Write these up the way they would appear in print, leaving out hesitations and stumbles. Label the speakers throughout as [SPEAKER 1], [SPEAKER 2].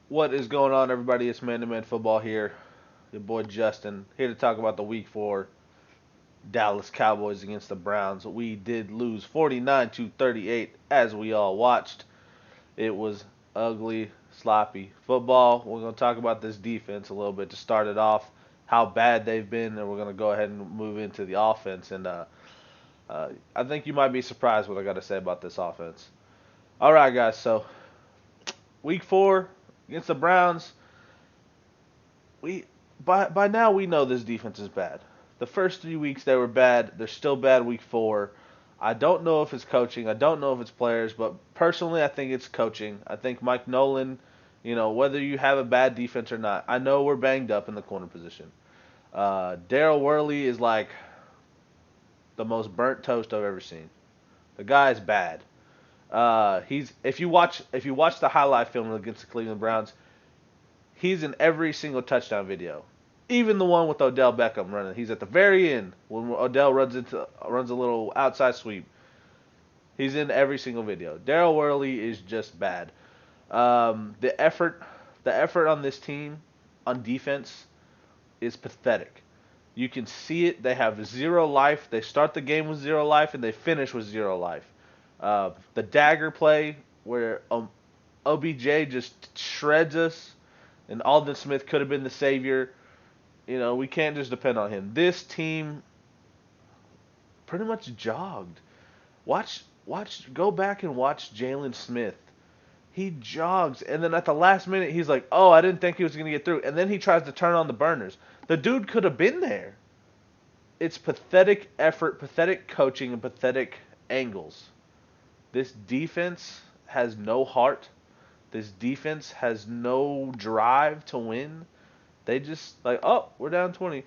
[SPEAKER 1] What is going on, everybody? It's ManToManFootball here. Your boy Justin here to talk about the Week 4 Dallas Cowboys against the Browns. We did lose 49 to 38, as we all watched. It was ugly, sloppy football. We're going to talk about this defense a little bit to start it off, how bad they've been, and we're going to go ahead and move into the offense. And I think you might be surprised what I got to say about this offense. All right, guys. So Week 4 against the Browns. we by now we know this defense is bad. The first 3 weeks they were bad. They're still bad week 4. I don't know if it's coaching. I don't know if it's players, but personally I think it's coaching. I think Mike Nolan, whether you have a bad defense or not, I know we're banged up in the corner position. Daryl Worley is like the most burnt toast I've ever seen. The guy is bad. He's if you watch the highlight film against the Cleveland Browns, he's in every single touchdown video. Even the one with Odell Beckham running. He's at the very end when Odell runs a little outside sweep. He's in every single video. Daryl Worley is just bad. The effort on this team on defense is pathetic. You can see it. They have zero life. They start the game with zero life and they finish with zero life. The dagger play where OBJ just shreds us and Aldon Smith could have been the savior. We can't just depend on him. This team pretty much jogged. Go back and watch Jalen Smith. He jogs, and then at the last minute, he's like, "Oh, I didn't think he was going to get through," and then he tries to turn on the burners. The dude could have been there. It's pathetic effort, pathetic coaching, and pathetic angles. This defense has no heart. This defense has no drive to win. They just like, oh, we're down 20.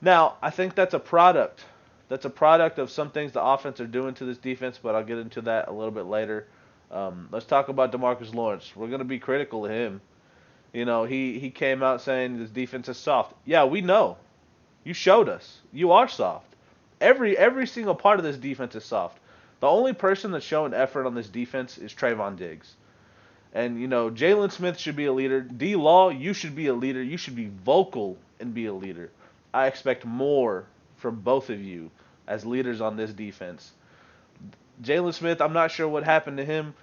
[SPEAKER 1] Now, I think that's a product. That's a product of some things the offense are doing to this defense, but I'll get into that a little bit later. Let's talk about DeMarcus Lawrence. We're going to be critical of him. He came out saying this defense is soft. Yeah, we know. You showed us. You are soft. Every single part of this defense is soft. The only person that's showing effort on this defense is Trayvon Diggs. And Jalen Smith should be a leader. D. Law, you should be a leader. You should be vocal and be a leader. I expect more from both of you as leaders on this defense. Jalen Smith, I'm not sure what happened to him.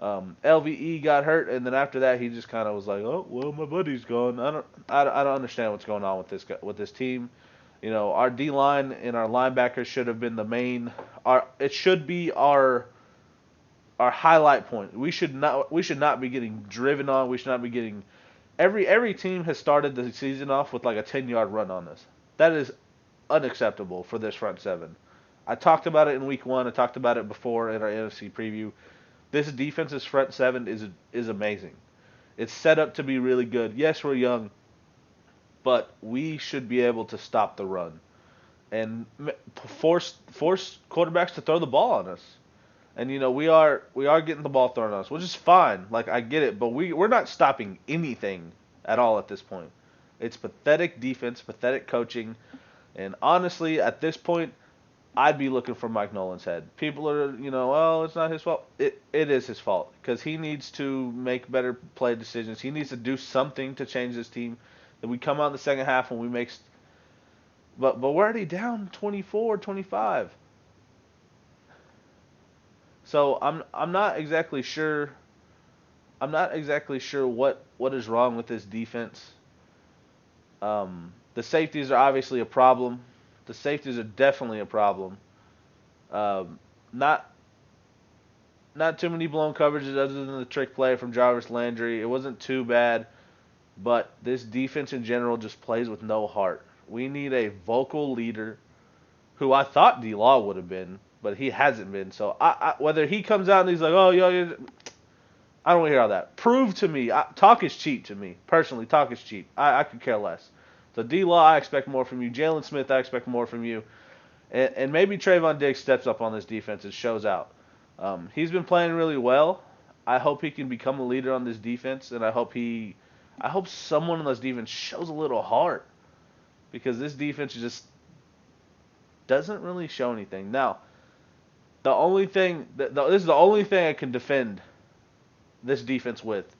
[SPEAKER 1] LVE got hurt, and then after that, he just kind of was like, "Oh, well, my buddy's gone." I don't understand what's going on with this team. Our D line and our linebackers should have been the main. It should be our highlight point. We should not be getting driven on. We should not be getting. Every team has started the season off with like a 10-yard run on us. That is unacceptable for this front seven. I talked about it in week 1. I talked about it before in our NFC preview. This defense's front seven is amazing. It's set up to be really good. Yes, we're young, but we should be able to stop the run and force quarterbacks to throw the ball on us. And we are getting the ball thrown at us, which is fine. Like I get it, but we're not stopping anything at all at this point. It's pathetic defense, pathetic coaching, and honestly, at this point, I'd be looking for Mike Nolan's head. People are, oh, it's not his fault. It is his fault because he needs to make better play decisions. He needs to do something to change this team. Then we come out in the second half and we make, but we're already down 24, 25. So I'm not exactly sure. I'm not exactly sure what is wrong with this defense. The safeties are obviously a problem. The safeties are definitely a problem. Um, not not too many blown coverages other than the trick play from Jarvis Landry. It wasn't too bad, but this defense in general just plays with no heart. We need a vocal leader who I thought D Law would have been, but he hasn't been. So whether he comes out and he's like, oh, yo, I don't want to hear all that. Prove to me. Talk is cheap to me. Personally, talk is cheap. I could care less. So D Law, I expect more from you. Jalen Smith, I expect more from you. And maybe Trayvon Diggs steps up on this defense and shows out. He's been playing really well. I hope he can become a leader on this defense, and I hope someone on this defense shows a little heart because this defense just doesn't really show anything. Now, this is the only thing I can defend this defense with,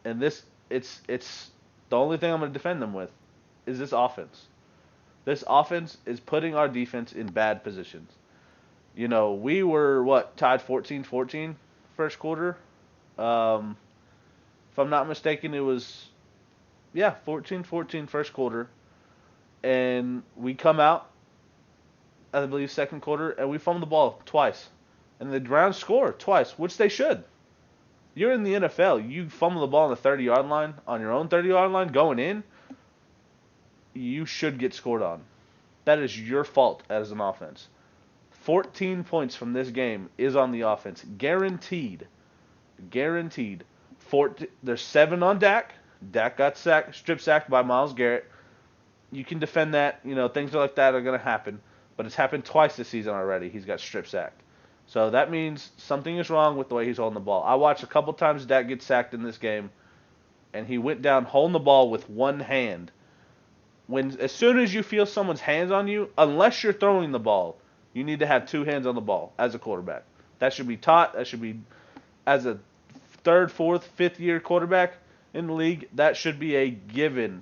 [SPEAKER 1] and It's the only thing I'm going to defend them with is this offense. This offense is putting our defense in bad positions. We were tied 14-14 first quarter. Um, if I'm not mistaken, it was 14-14 first quarter, and we come out, I believe second quarter, and we fumbled the ball twice, and the Browns score twice, which they should. You're in the NFL. You fumble the ball on the 30-yard line, on your own 30-yard line, going in, you should get scored on. That is your fault as an offense. 14 points from this game is on the offense. Guaranteed. Guaranteed. There's 7 on Dak. Dak got strip sacked by Myles Garrett. You can defend that. Things like that are going to happen. But it's happened twice this season already. He's got strip sacked. So that means something is wrong with the way he's holding the ball. I watched a couple times Dak get sacked in this game, and he went down holding the ball with one hand. As soon as you feel someone's hands on you, unless you're throwing the ball, you need to have 2 hands on the ball as a quarterback. That should be taught. That should be, as a 3rd, 4th, 5th year quarterback in the league, that should be a given.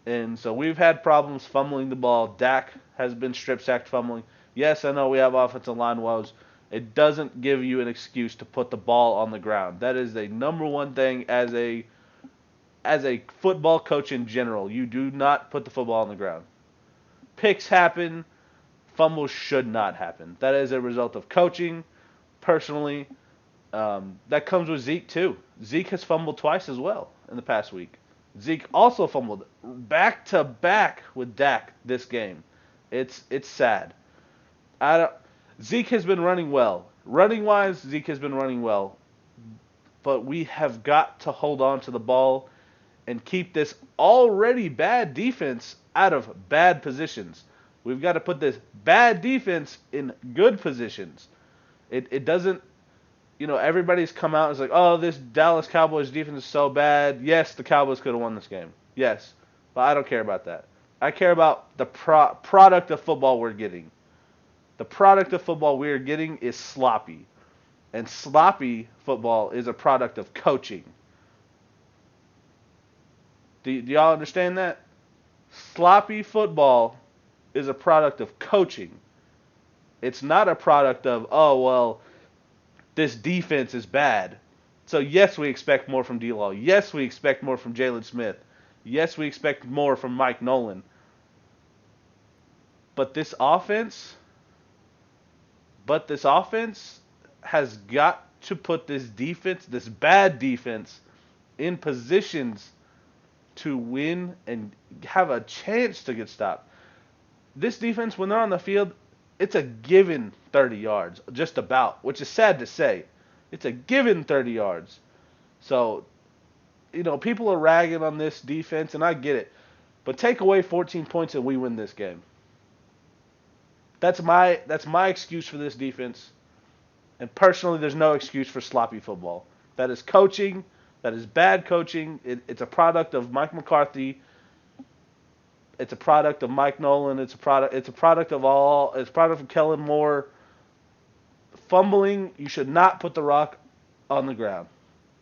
[SPEAKER 1] And so we've had problems fumbling the ball. Dak has been strip sacked fumbling. Yes, I know we have offensive line woes. It doesn't give you an excuse to put the ball on the ground. That is the number one thing as a football coach in general. You do not put the football on the ground. Picks happen. Fumbles should not happen. That is a result of coaching, personally. That comes with Zeke, too. Zeke has fumbled twice as well in the past week. Zeke also fumbled back-to-back with Dak this game. It's sad. Zeke has been running well. Running-wise, Zeke has been running well. But we have got to hold on to the ball and keep this already bad defense out of bad positions. We've got to put this bad defense in good positions. It doesn't, everybody's come out and is like, oh, this Dallas Cowboys defense is so bad. Yes, the Cowboys could have won this game. Yes, but I don't care about that. I care about the product of football we're getting. The product of football we are getting is sloppy. And sloppy football is a product of coaching. Do y'all understand that? Sloppy football is a product of coaching. It's not a product of, oh, well, this defense is bad. So, yes, we expect more from D-Law. Yes, we expect more from Jalen Smith. Yes, we expect more from Mike Nolan. But this offense has got to put this defense, this bad defense, in positions to win and have a chance to get stopped. This defense, when they're on the field, it's a given 30 yards, just about, which is sad to say. It's a given 30 yards. So, people are ragging on this defense, and I get it. But take away 14 points and we win this game. That's my excuse for this defense. And personally, there's no excuse for sloppy football. That is coaching. That is bad coaching. It's a product of Mike McCarthy. It's a product of Mike Nolan. It's a product of Kellen Moore. Fumbling, you should not put the rock on the ground.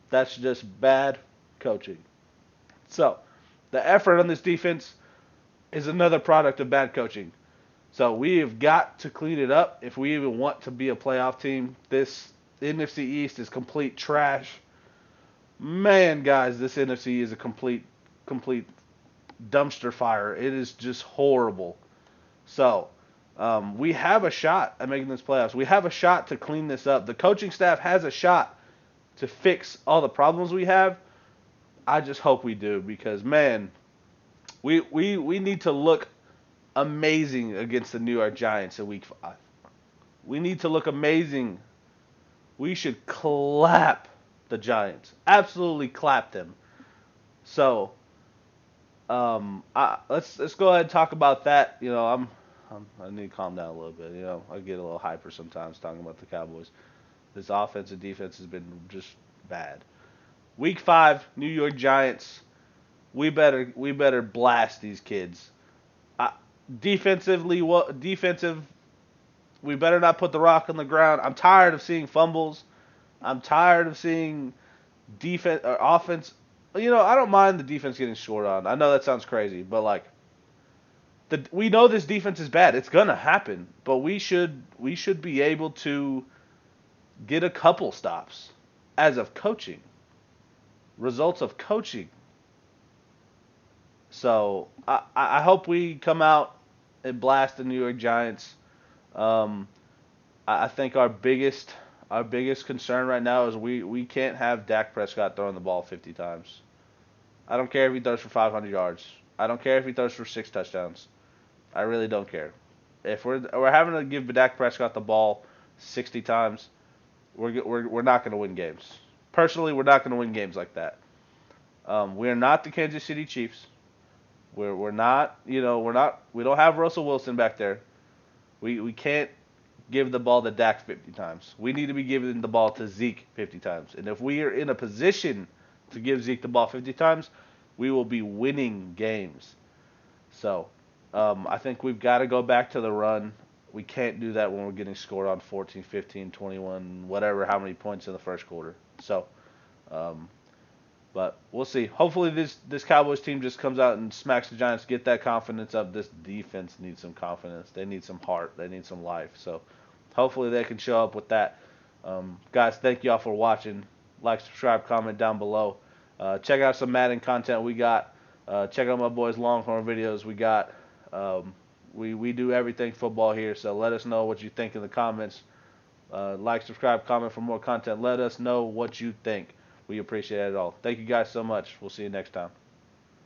[SPEAKER 1] That's just bad coaching. So, the effort on this defense is another product of bad coaching. So, we have got to clean it up if we even want to be a playoff team. This NFC East is complete trash. Man, guys, this NFC is a complete dumpster fire. It is just horrible. So, we have a shot at making this playoffs. We have a shot to clean this up. The coaching staff has a shot to fix all the problems we have. I just hope we do because, man, we need to look amazing against the New York Giants in Week 5. We need to look amazing. We should clap the Giants. Absolutely clap them. So, let's go ahead and talk about that. I need to calm down a little bit. I get a little hyper sometimes talking about the Cowboys. This offense and defense has been just bad. Week 5, New York Giants. We better blast these kids. Defensive. We better not put the rock on the ground. I'm tired of seeing fumbles. I'm tired of seeing offense. I don't mind the defense getting scored on. I know that sounds crazy, but like we know this defense is bad. It's gonna happen, but we should be able to get a couple stops as of coaching, results of coaching. So I hope we come out and blast the New York Giants. Um, I think our biggest concern right now is we can't have Dak Prescott throwing the ball 50 times. I don't care if he throws for 500 yards. I don't care if he throws for 6 touchdowns. I really don't care. If we're having to give Dak Prescott the ball 60 times, we're not going to win games. Personally, we're not going to win games like that. We are not the Kansas City Chiefs. We're not we don't have Russell Wilson back there. We can't give the ball to Dak 50 times. We need to be giving the ball to Zeke 50 times. And if we are in a position to give Zeke the ball 50 times, we will be winning games. So, I think we've got to go back to the run. We can't do that when we're getting scored on 14, 15, 21, whatever, how many points in the first quarter. So, um, but we'll see. Hopefully this Cowboys team just comes out and smacks the Giants, get that confidence up. This defense needs some confidence. They need some heart. They need some life. So hopefully they can show up with that. Guys, thank y'all for watching. Like, subscribe, comment down below. Check out some Madden content we got. Check out my boys' Longhorn videos we got. We do everything football here, so let us know what you think in the comments. Like, subscribe, comment for more content. Let us know what you think. We appreciate it all. Thank you guys so much. We'll see you next time.